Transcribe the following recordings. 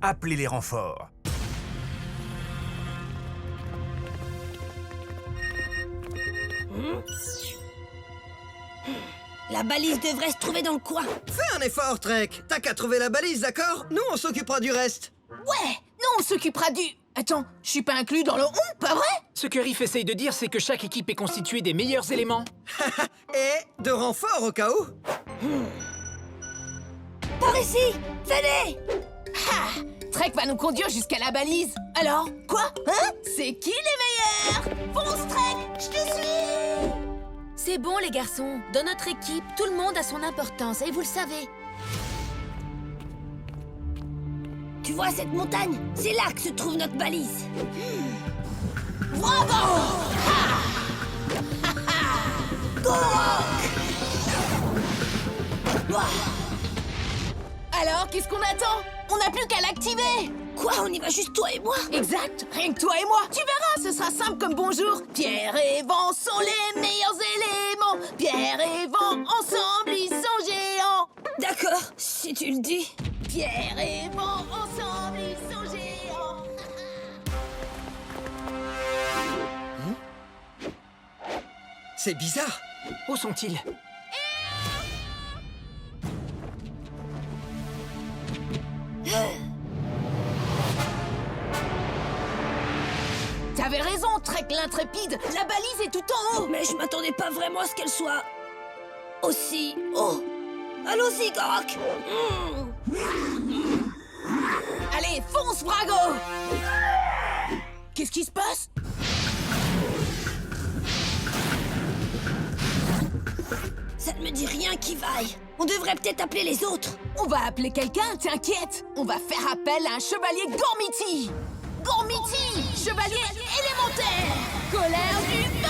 appelez les renforts. La balise devrait se trouver dans le coin. Fais un effort, Trek. T'as qu'à trouver la balise, d'accord? Nous, on s'occupera du reste. Ouais, nous on s'occupera du... Attends, je suis pas inclus dans le on, pas vrai? Ce que Riff essaye de dire, c'est que chaque équipe est constituée des meilleurs éléments. Et de renforts au cas où. Par ici! Venez! Ha! Trek va nous conduire jusqu'à la balise. Alors, quoi? Hein? C'est qui les meilleurs? Fonce, Trek, je te suis! C'est bon, les garçons. Dans notre équipe, tout le monde a son importance, et vous le savez. Tu vois cette montagne? C'est là que se trouve notre balise. Bravo! Go Rock! Ouah. Alors, qu'est-ce qu'on attend? On n'a plus qu'à l'activer! Quoi? On y va juste toi et moi? Exact, rien que toi et moi. Tu verras, ce sera simple comme bonjour. Pierre et vent sont les meilleurs éléments. Pierre et vent, ensemble, ils sont géants. D'accord, si tu le dis. Pierre et vent, ensemble, ils sont géants. C'est bizarre. Où sont-ils? T'avais raison, Trek l'intrépide. La balise est tout en haut. Mais je m'attendais pas vraiment à ce qu'elle soit... aussi haut. Allons-y, Gorok. Allez, fonce, Brago! Qu'est-ce qui se passe? Ça ne me dit rien qui vaille. On devrait peut-être appeler les autres. On va appeler quelqu'un, t'inquiète. On va faire appel à un chevalier Gormiti. Gormiti, chevalier élémentaire. Colère du vent.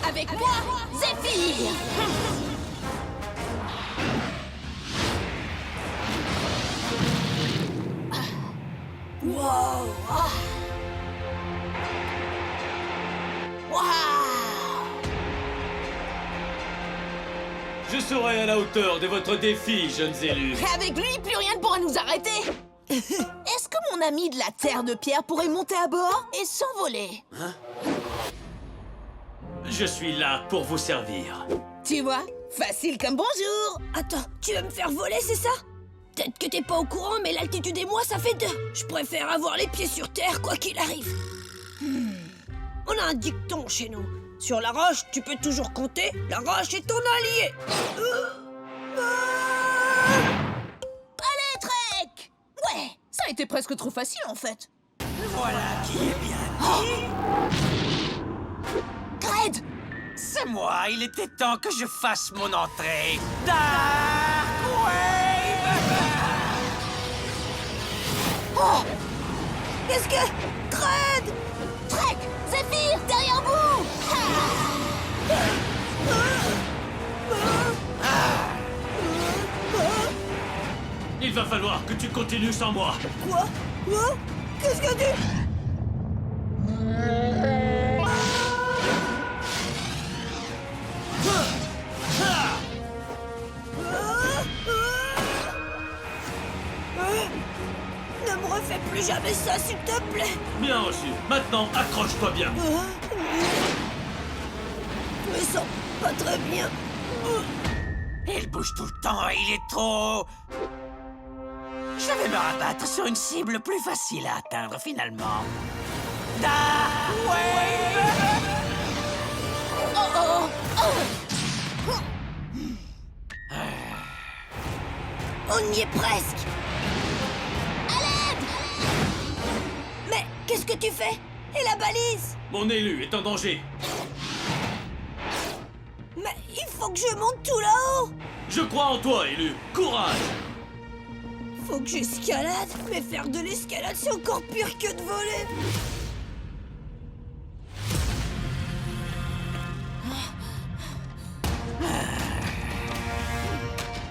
Avec moi, Zéphyr. Wow. Waouh! Je serai à la hauteur de votre défi, jeunes élus. Avec lui, plus rien ne pourra nous arrêter. Est-ce que mon ami de la Terre de Pierre pourrait monter à bord et s'envoler? Je suis là pour vous servir. Tu vois, facile comme bonjour. Attends, tu veux me faire voler, c'est ça? Peut-être que t'es pas au courant, mais l'altitude et moi, ça fait 2. Je préfère avoir les pieds sur terre, quoi qu'il arrive. On a un dicton chez nous. Sur la roche, tu peux toujours compter. La roche est ton allié. Allez, Trek! Ouais, ça a été presque trop facile, en fait. Voilà qui est bien dit. Gred! C'est moi, il était temps que je fasse mon entrée. Dark Wave! Oh! Qu'est-ce que... Gred! Trek! Zéphyr, derrière vous! Il va falloir que tu continues sans moi. Quoi? Quoi? Qu'est-ce que tu... Ne me refais plus jamais ça, s'il te plaît. Bien reçu. Maintenant, accroche-toi bien. Je me sens pas très bien. Il bouge tout le temps, il est trop... Je vais me rabattre sur une cible plus facile à atteindre, finalement. Dark Wave! On y est presque. À l'aide! Mais qu'est-ce que tu fais? Et la balise? Mon élu est en danger. Mais il faut que je monte tout là-haut. Je crois en toi, élu. Courage! Faut que j'escalade. Mais faire de l'escalade, c'est encore pire que de voler.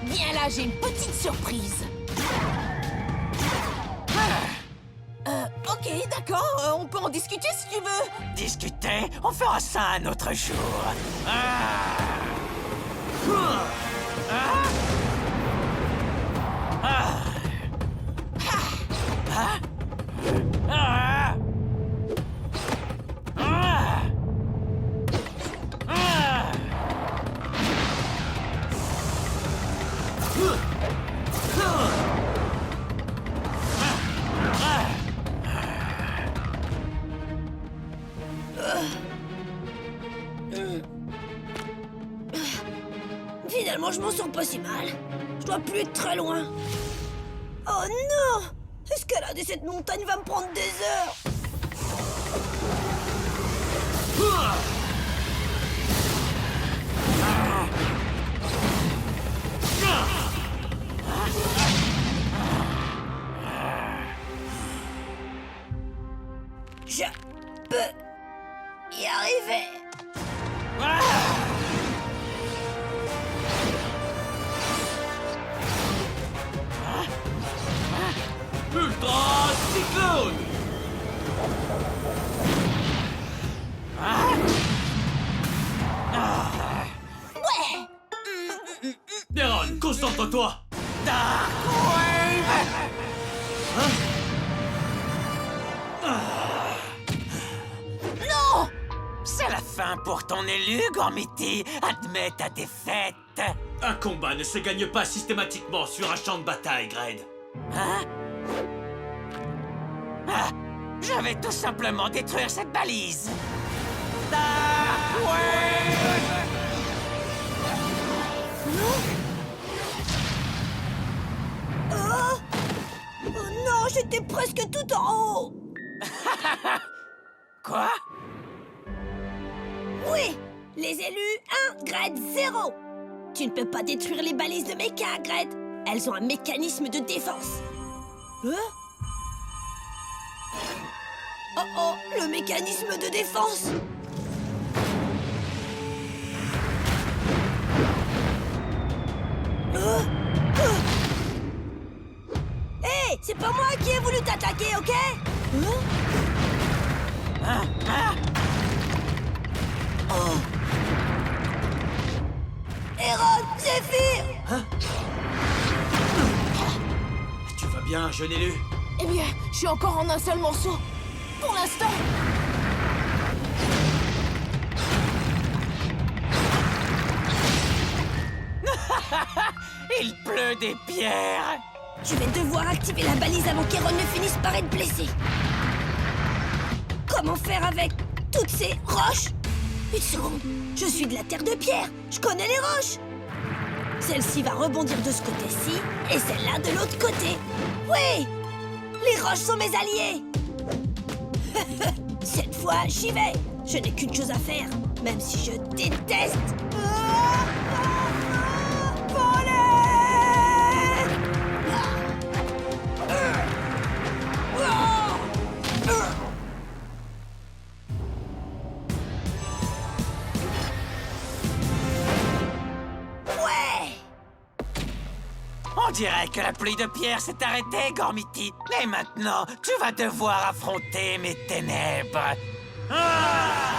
Viens là, j'ai une petite surprise. Ok, d'accord, on peut en discuter si tu veux. Discuter, on fera ça un autre jour. Ah. Ah. Ah. Ah. Ah. Ah. Ah. Finalement, je m'en sors pas si mal. Je dois plus être très loin. Oh non! Escalader cette montagne va me prendre des heures. Je peux y arriver. Ultra Cyclone! Neron, concentre-toi! Dark Wave! Non! C'est la fin pour ton élu, Gormiti. Admets ta défaite. Un combat ne se gagne pas systématiquement sur un champ de bataille, Gred. Hein? Ah, je vais tout simplement détruire cette balise. Dark Wave! Oh! Oh non, j'étais presque tout en haut. Quoi? Oui, les élus 1, Gred 0. Tu ne peux pas détruire les balises de méca, Gred. Elles ont un mécanisme de défense. Hein? Oh oh, le mécanisme de défense. Hé, c'est pas moi qui ai voulu t'attaquer, ok? Hein? Hein? Oh. Héron, Zéphyr! Tu vas bien, jeune élu? Eh bien, je suis encore en un seul morceau. Pour l'instant. Il pleut des pierres. Je vais devoir activer la balise avant qu'Héron ne finisse par être blessé. Comment faire avec toutes ces roches? Une seconde, je suis de la terre de pierre, je connais les roches. Celle-ci va rebondir de ce côté-ci et celle-là de l'autre côté. Oui, les roches sont mes alliés. Cette fois, j'y vais. Je n'ai qu'une chose à faire, même si je déteste. On dirait que la pluie de pierre s'est arrêtée, Gormiti. Et maintenant, tu vas devoir affronter mes ténèbres. Ah!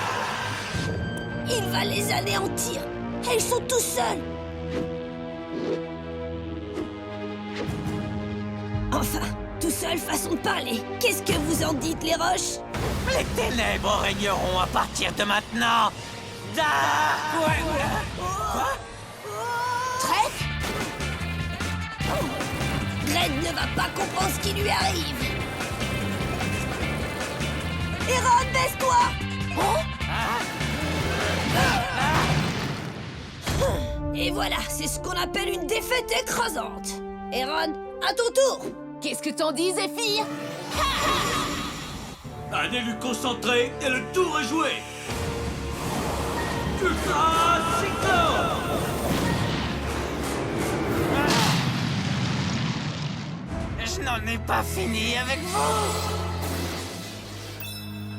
Il va les anéantir. Et ils sont tout seuls. Enfin, tout seul façon de parler. Qu'est-ce que vous en dites, les roches? Les ténèbres régneront à partir de maintenant. Dark Wave. Quoi? Trèfle? Gred ne va pas comprendre ce qui lui arrive. Héron, baisse-toi! Et voilà, c'est ce qu'on appelle une défaite écrasante. Héron, à ton tour! Qu'est-ce que t'en dis, Zéphyr? Un élu concentré et le tour est joué. Ultra Cyclone! Je n'en ai pas fini avec vous.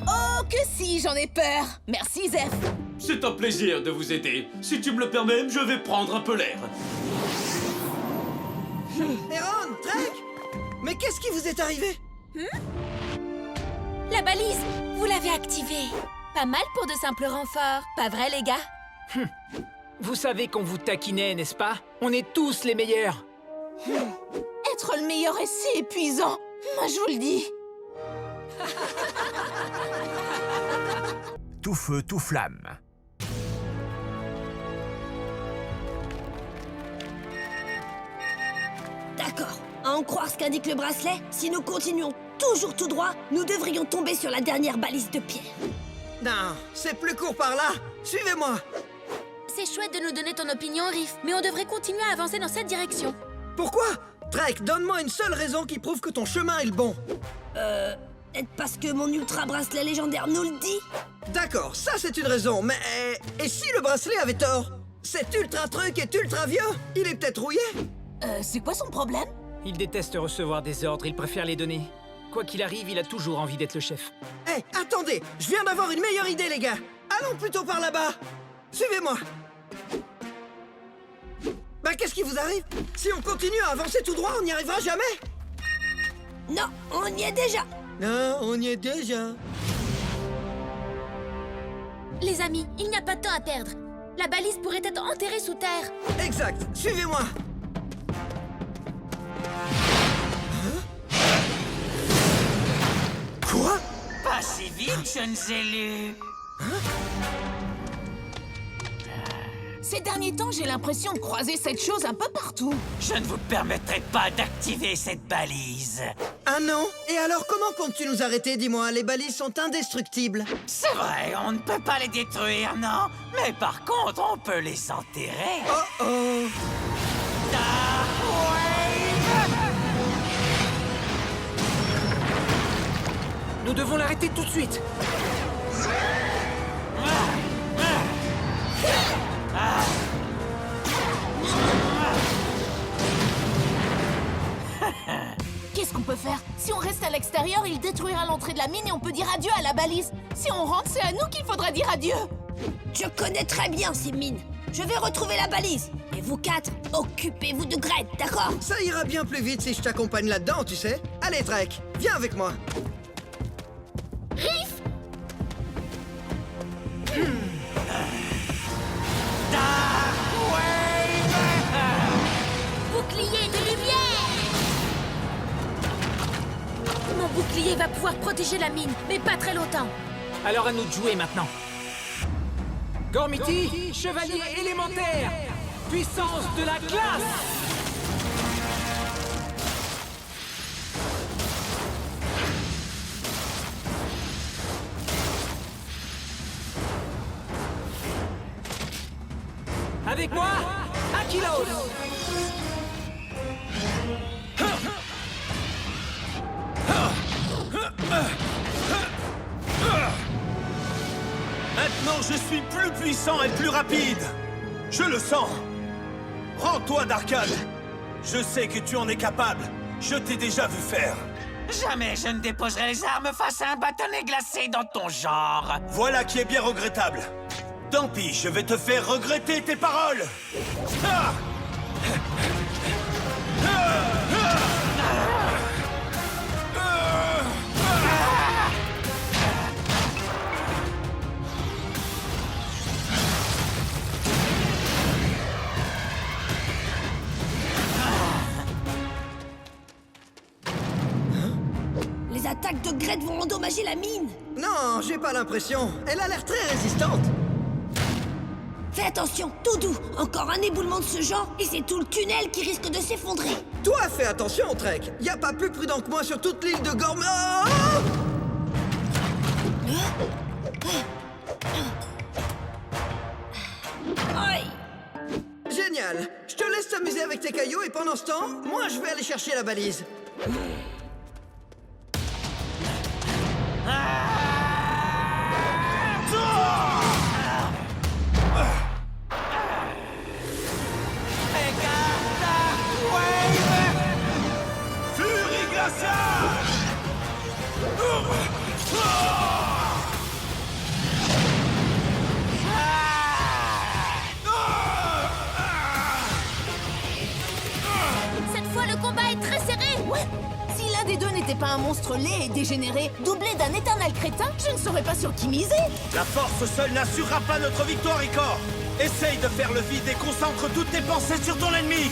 Oh, que si, j'en ai peur. Merci, Zeph. C'est un plaisir de vous aider. Si tu me le permets, je vais prendre un peu l'air. Héron, Trek! Mais qu'est-ce qui vous est arrivé? La balise, vous l'avez activée. Pas mal pour de simples renforts. Pas vrai, les gars? Vous savez qu'on vous taquinait, n'est-ce pas? On est tous les meilleurs. Être le meilleur est si épuisant. Moi, je vous le dis. Tout feu, tout flamme. D'accord. À en croire ce qu'indique le bracelet, si nous continuons toujours tout droit, nous devrions tomber sur la dernière balise de pierre. Non, c'est plus court par là. Suivez-moi. C'est chouette de nous donner ton opinion, Riff, mais on devrait continuer à avancer dans cette direction. Pourquoi? Trek, donne-moi une seule raison qui prouve que ton chemin est le bon. Peut-être parce que mon ultra bracelet légendaire nous le dit? D'accord, ça c'est une raison, mais... Et si le bracelet avait tort? Cet ultra truc est ultra vieux. Il est peut-être rouillé. C'est quoi son problème? Il déteste recevoir des ordres, il préfère les donner. Quoi qu'il arrive, il a toujours envie d'être le chef. Hé, attendez, je viens d'avoir une meilleure idée, les gars. Allons plutôt par là-bas. Suivez-moi. Bah, qu'est-ce qui vous arrive? Si on continue à avancer tout droit, on n'y arrivera jamais. Non, on y est déjà. Non, on y est déjà. Les amis, il n'y a pas de temps à perdre. La balise pourrait être enterrée sous terre. Exact, suivez-moi. Quoi? Pas si vite, jeunes élus. Ces derniers temps, j'ai l'impression de croiser cette chose un peu partout. Je ne vous permettrai pas d'activer cette balise. Ah non? Et alors, comment comptes-tu nous arrêter, dis-moi? Les balises sont indestructibles. C'est vrai, on ne peut pas les détruire, non? Mais par contre, on peut les enterrer. Oh oh. Dark Wave! Nous devons l'arrêter tout de suite. Qu'est-ce qu'on peut faire? Si on reste à l'extérieur, il détruira l'entrée de la mine et on peut dire adieu à la balise. Si on rentre, c'est à nous qu'il faudra dire adieu. Je connais très bien ces mines. Je vais retrouver la balise. Et vous quatre, occupez-vous de Gret, d'accord? Ça ira bien plus vite si je t'accompagne là-dedans, tu sais. Allez, Trek, viens avec moi. Riff! Dark Wave! Bouclier de lumière! Mon bouclier va pouvoir protéger la mine, mais pas très longtemps. Alors à nous de jouer maintenant. Gormiti, chevalier élémentaire, puissance de la glace. Avec moi, Aquilos. Maintenant, je suis plus puissant et plus rapide. Je le sens. Rends-toi, Darkhan. Je sais que tu en es capable. Je t'ai déjà vu faire. Jamais je ne déposerai les armes face à un bâtonnet glacé dans ton genre. Voilà qui est bien regrettable. Tant pis, je vais te faire regretter tes paroles. Ah! Les attaques de Gret vont endommager la mine. Non, j'ai pas l'impression. Elle a l'air très résistante. Fais attention, tout doux. Encore un éboulement de ce genre et c'est tout le tunnel qui risque de s'effondrer. Toi, fais attention, Trek. Y a pas plus prudent que moi sur toute l'île de Gorm... Aïe! Génial. Je te laisse t'amuser avec tes cailloux et pendant ce temps, moi, je vais aller chercher la balise. Furie glaciale! Cette fois, le combat est très serré. Ouais, si l'un des deux n'était pas un monstre laid et dégénéré, doublé d'un éternel crétin, je ne saurais pas sur qui miser. La force seule n'assurera pas notre victoire, Icor. Essaye de faire le vide et concentre toutes tes pensées sur ton ennemi.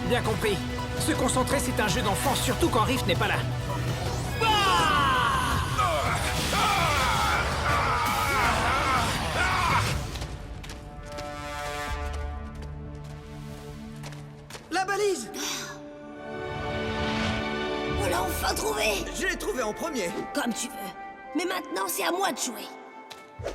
Bien compris. Se concentrer, c'est un jeu d'enfant, surtout quand Riff n'est pas là. La balise! On l'a enfin trouvé. Je l'ai trouvée en premier. Comme tu veux. Mais maintenant, c'est à moi de jouer.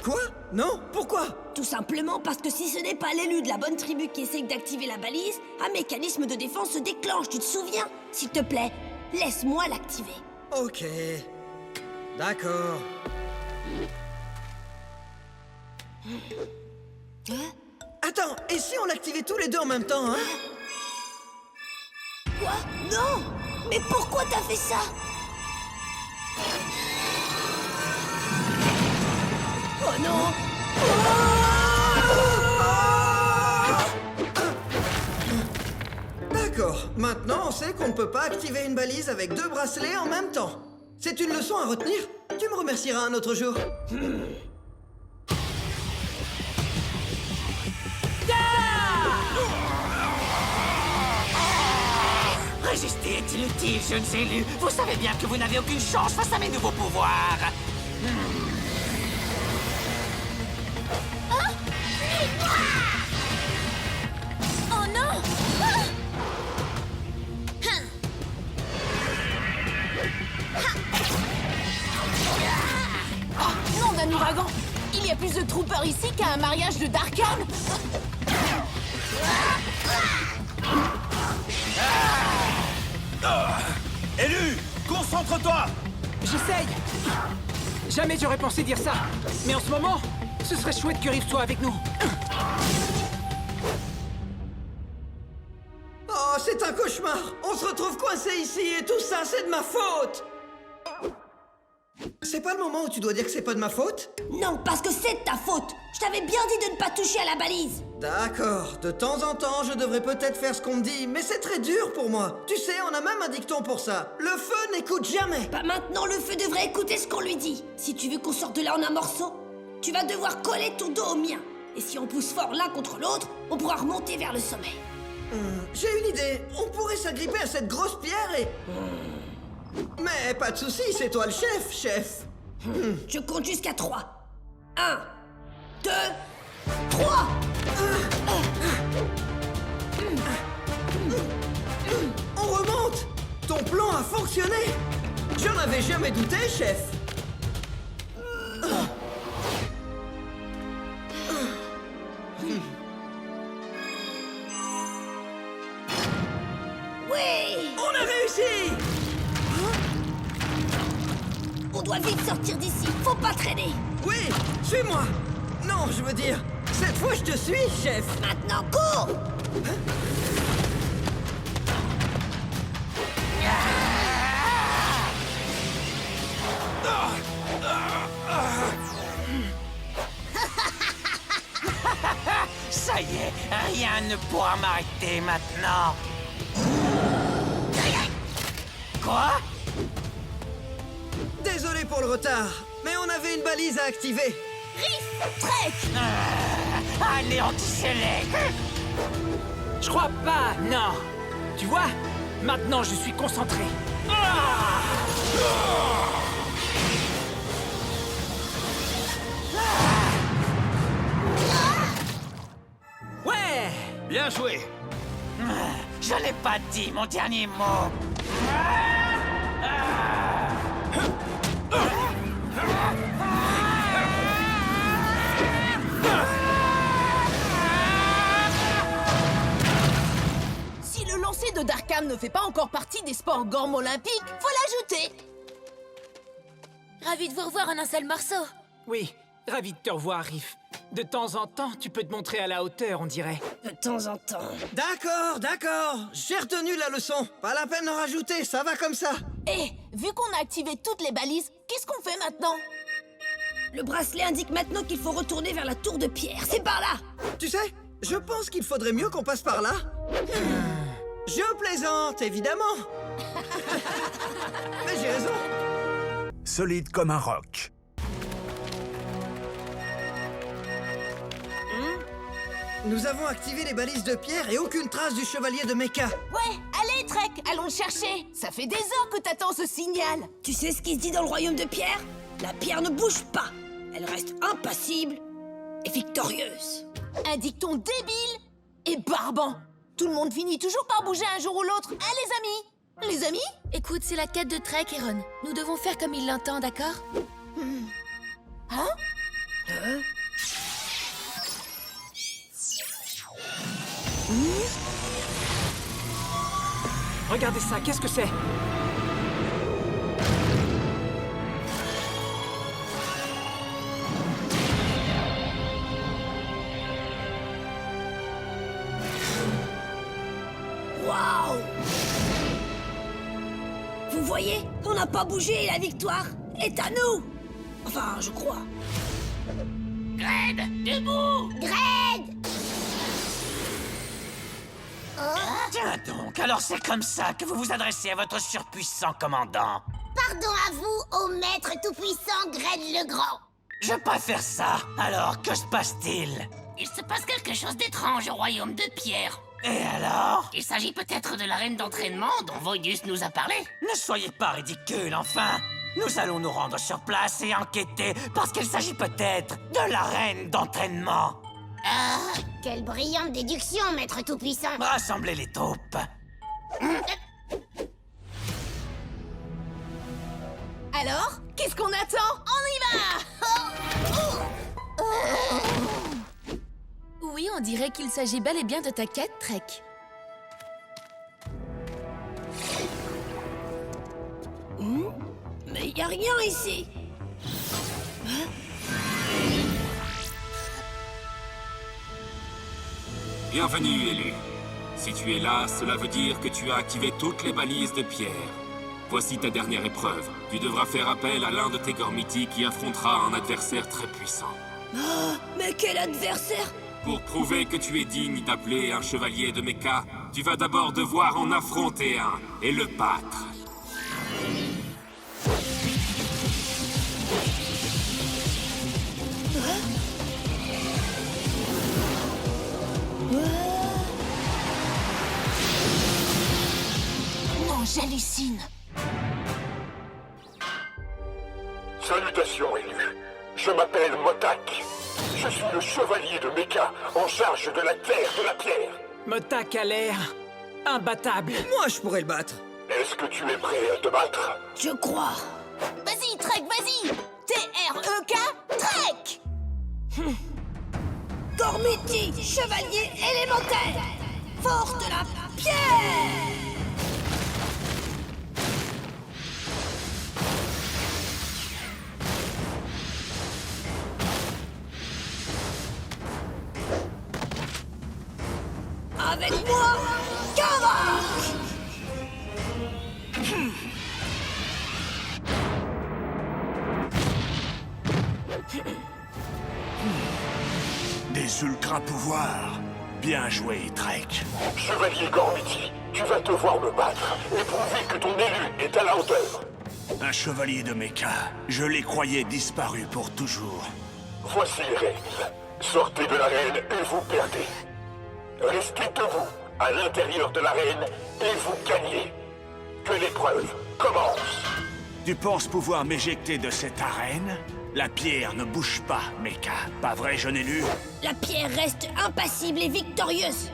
Quoi? Non? Pourquoi? Tout simplement parce que si ce n'est pas l'élu de la bonne tribu qui essaye d'activer la balise, un mécanisme de défense se déclenche, tu te souviens? S'il te plaît, laisse-moi l'activer. Ok. D'accord. Hein? Attends, et si on l'activait tous les deux en même temps, hein? Quoi? Non! Mais pourquoi t'as fait ça? Oh non! D'accord. Maintenant, on sait qu'on ne peut pas activer une balise avec deux bracelets en même temps. C'est une leçon à retenir. Tu me remercieras un autre jour. Résister est inutile, jeunes élus. Vous savez bien que vous n'avez aucune chance face à mes nouveaux pouvoirs. Oh non! Oh, nom d'un ouragan! Il y a plus de troopers ici qu'à un mariage de Darkhan! Élu, concentre-toi. J'essaye. Jamais j'aurais pensé dire ça. Mais en ce moment, ce serait chouette que Riff soit avec nous. Oh, c'est un cauchemar. On se retrouve coincé ici et tout ça, c'est de ma faute. C'est pas le moment où tu dois dire que c'est pas de ma faute? Non, parce que c'est de ta faute. Je t'avais bien dit de ne pas toucher à la balise. D'accord, de temps en temps, je devrais peut-être faire ce qu'on me dit, mais c'est très dur pour moi. Tu sais, on a même un dicton pour ça. Le feu n'écoute jamais. Bah maintenant, le feu devrait écouter ce qu'on lui dit. Si tu veux qu'on sorte de là en un morceau, tu vas devoir coller ton dos au mien. Et si on pousse fort l'un contre l'autre, on pourra remonter vers le sommet. J'ai une idée. On pourrait s'agripper à cette grosse pierre et... Mais pas de souci, c'est toi le chef, chef. Je compte jusqu'à 3. 1, 2, 3. On remonte. Ton plan a fonctionné. J'en avais jamais douté, chef. Oui! On a réussi. On doit vite sortir d'ici. Faut pas traîner. Oui, suis-moi. Non, je veux dire, cette fois je te suis, chef. Maintenant, cours! Ça y est, rien ne pourra m'arrêter maintenant. Quoi? Désolé pour le retard, mais on avait une balise à activer. Trek! Anéantissez-les! Je crois pas, non. Tu vois, maintenant je suis concentré. Ouais! Bien joué. Je n'ai pas dit mon dernier mot. Si le lancer de Darkhan ne fait pas encore partie des sports Gorm olympiques, faut l'ajouter! Ravi de vous revoir en un seul morceau. Oui, ravi de te revoir, Riff. De temps en temps, tu peux te montrer à la hauteur, on dirait. De temps en temps. D'accord, d'accord. J'ai retenu la leçon. Pas la peine d'en rajouter, ça va comme ça. Eh, vu qu'on a activé toutes les balises, qu'est-ce qu'on fait maintenant? Le bracelet indique maintenant qu'il faut retourner vers la tour de pierre. C'est par là! Tu sais, je pense qu'il faudrait mieux qu'on passe par là. Je plaisante, évidemment. Mais j'ai raison. Solide comme un roc. Nous avons activé les balises de pierre et aucune trace du chevalier de Mecha. Ouais, allez, Trek, allons le chercher. Ça fait des heures que t'attends ce signal. Tu sais ce qui se dit dans le royaume de pierre? La pierre ne bouge pas. Elle reste impassible et victorieuse. Un dicton débile et barbant. Tout le monde finit toujours par bouger un jour ou l'autre, hein, les amis? Les amis? Écoute, c'est la quête de Trek, Aaron. Nous devons faire comme il l'entend, d'accord? Hein? Regardez ça, qu'est-ce que c'est? Waouh! Vous voyez? On n'a pas bougé et la victoire est à nous! Enfin, je crois. Gred, debout! Gred! Tiens donc, alors c'est comme ça que vous vous adressez à votre surpuissant commandant. Pardon à vous, ô maître tout-puissant Gred le Grand. Je préfère ça. Alors, que se passe-t-il? Il se passe quelque chose d'étrange au royaume de pierre. Et alors? Il s'agit peut-être de l'arène d'entraînement dont Voidus nous a parlé. Ne soyez pas ridicule, enfin. Nous allons nous rendre sur place et enquêter parce qu'il s'agit peut-être de l'arène d'entraînement. Ah, quelle brillante déduction, maître tout-puissant. Rassemblez les troupes. Alors, qu'est-ce qu'on attend? On y va! Oui, on dirait qu'il s'agit bel et bien de ta quête, Trek. Mais y a rien ici! Bienvenue, élu. Si tu es là, cela veut dire que tu as activé toutes les balises de pierre. Voici ta dernière épreuve. Tu devras faire appel à l'un de tes Gormiti qui affrontera un adversaire très puissant. Ah, mais quel adversaire! Pour prouver que tu es digne d'appeler un chevalier de Mecha, tu vas d'abord devoir en affronter un et le battre. Non, j'hallucine. Salutations, élu. Je m'appelle Motak. Je suis le chevalier de Mecha en charge de la terre de la pierre. Motak a l'air imbattable. Moi, je pourrais le battre. Est-ce que tu es prêt à te battre? Je crois. Vas-y, Trek, vas-y! T-R-E-K, Trek! Gormiti, chevalier élémentaire! Force de la pierre! Avec moi, Karak! Des ultra-pouvoirs. Bien joué, Trek. Chevalier Gormiti, tu vas devoir me battre et prouver que ton élu est à la hauteur. Un chevalier de Mecha. Je les croyais disparus pour toujours. Voici les règles. Sortez de l'arène et vous perdez. Restez debout à l'intérieur de l'arène et vous gagnez. Que l'épreuve commence. Tu penses pouvoir m'éjecter de cette arène? La pierre ne bouge pas, Mecha. Pas vrai, jeune élu? La pierre reste impassible et victorieuse.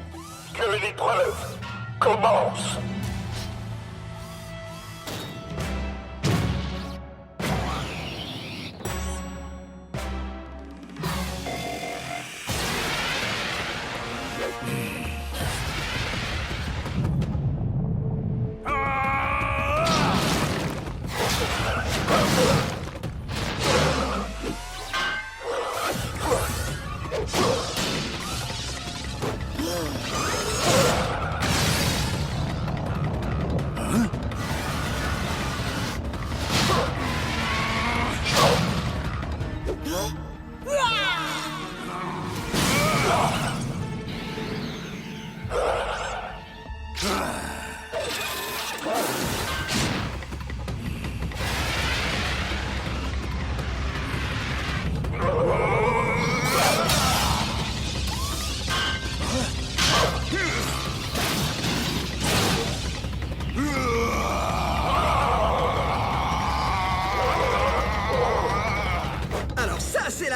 Que l'épreuve commence.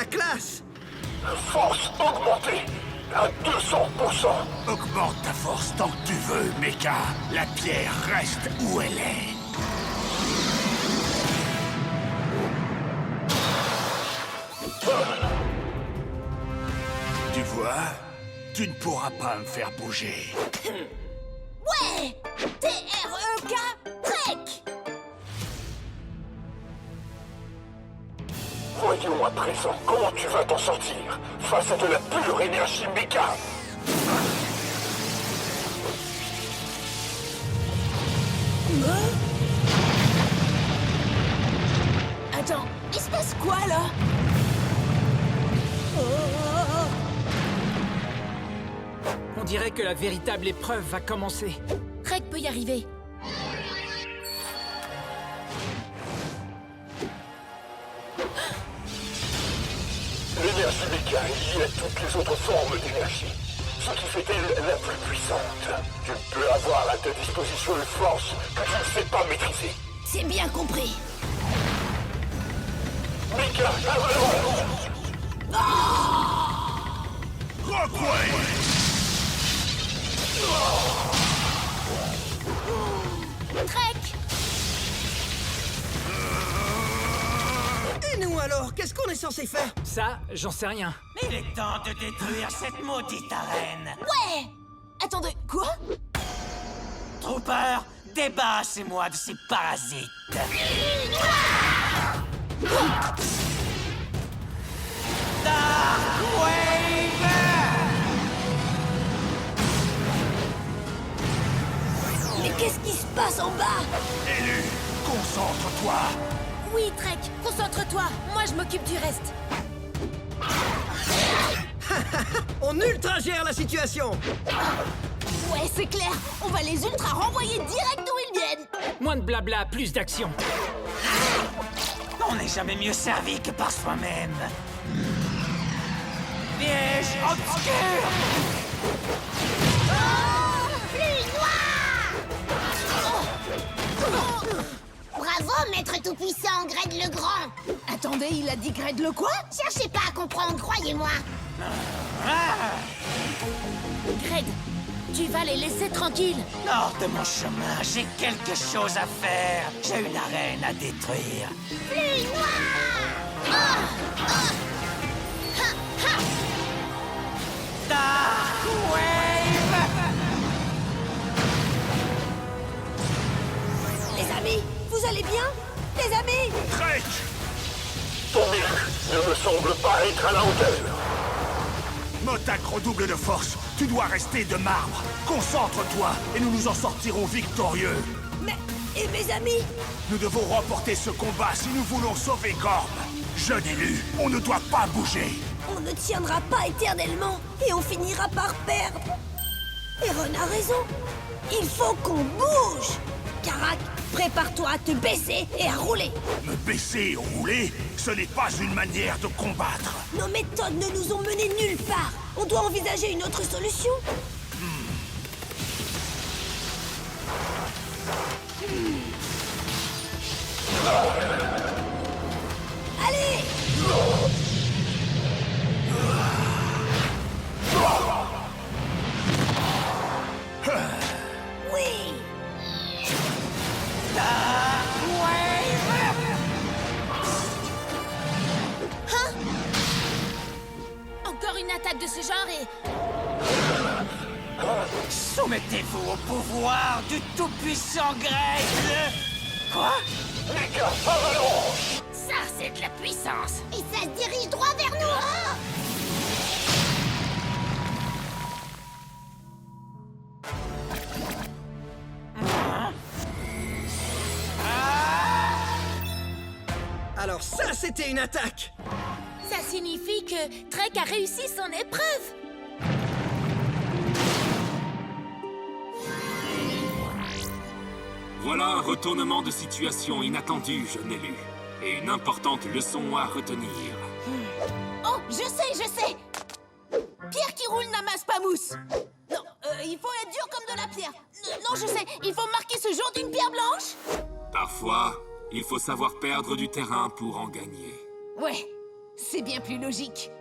classe. Force augmentée à 200%. Augmente ta force tant que tu veux, Mecha. La pierre reste où elle est. Tu vois, tu ne pourras pas me faire bouger. Ouais! T-R-E-K, Trek! Voyons à présent comment tu vas t'en sortir face à de la pure énergie méca. Attends, il se passe quoi là? On dirait que la véritable épreuve va commencer. Trek peut y arriver. L'énergie méca est liée à toutes les autres formes d'énergie, ce qui fait d'elle la plus puissante. Tu peux avoir à ta disposition une force que tu ne sais pas maîtriser. C'est bien compris. Méca, avalanche! Trek! Et nous alors, qu'est-ce qu'on est censé faire? Ça, j'en sais rien. Il est temps de détruire cette maudite arène. Ouais! Attendez, quoi? Trooper, débarrassez-moi de ces parasites. Dark Wave! Mais qu'est-ce qui se passe en bas? Élu, concentre-toi. Oui, Trek, concentre-toi. Moi, je m'occupe du reste. On ultra-gère la situation. Ouais, c'est clair. On va les ultra renvoyer direct d'où ils viennent. Moins de blabla, plus d'action. On n'est jamais mieux servi que par soi-même. Piège obscur! Bravo, maître tout-puissant, Gred le Grand. Attendez, il a dit Gred le quoi? Cherchez pas à comprendre, croyez-moi. Gred, tu vas les laisser tranquilles. Hors de mon chemin, j'ai quelque chose à faire. J'ai une arène à détruire. Pluie noire! Dark Wave! Les amis, vous allez bien? Les amis! Trek! Ton élu ne me semble pas être à la hauteur. Motak redouble de force. Tu dois rester de marbre. Concentre-toi et nous nous en sortirons victorieux. Mais... et mes amis? Nous devons remporter ce combat si nous voulons sauver Gorm. Jeune élu, on ne doit pas bouger. On ne tiendra pas éternellement et on finira par perdre. Et Ron a raison. Il faut qu'on bouge. Karak, prépare-toi à te baisser et à rouler. Me baisser et rouler, ce n'est pas une manière de combattre. Nos méthodes ne nous ont menés nulle part. On doit envisager une autre solution. Allez! Oui! Encore une attaque de ce genre et... Soumettez-vous au pouvoir du tout-puissant Gred. Quoi? Méca, avalanche! Ça, c'est de la puissance. Et ça se dirige droit vers nous. Alors ça, c'était une attaque. Ça signifie que Trek a réussi son épreuve. Voilà un retournement de situation inattendu, jeune élu. Et une importante leçon à retenir. Oh, je sais! Pierre qui roule n'amasse pas mousse. Non, il faut être dur comme de la pierre. Non, je sais, il faut marquer ce jour d'une pierre blanche. Parfois, il faut savoir perdre du terrain pour en gagner. Ouais, C'est bien plus logique.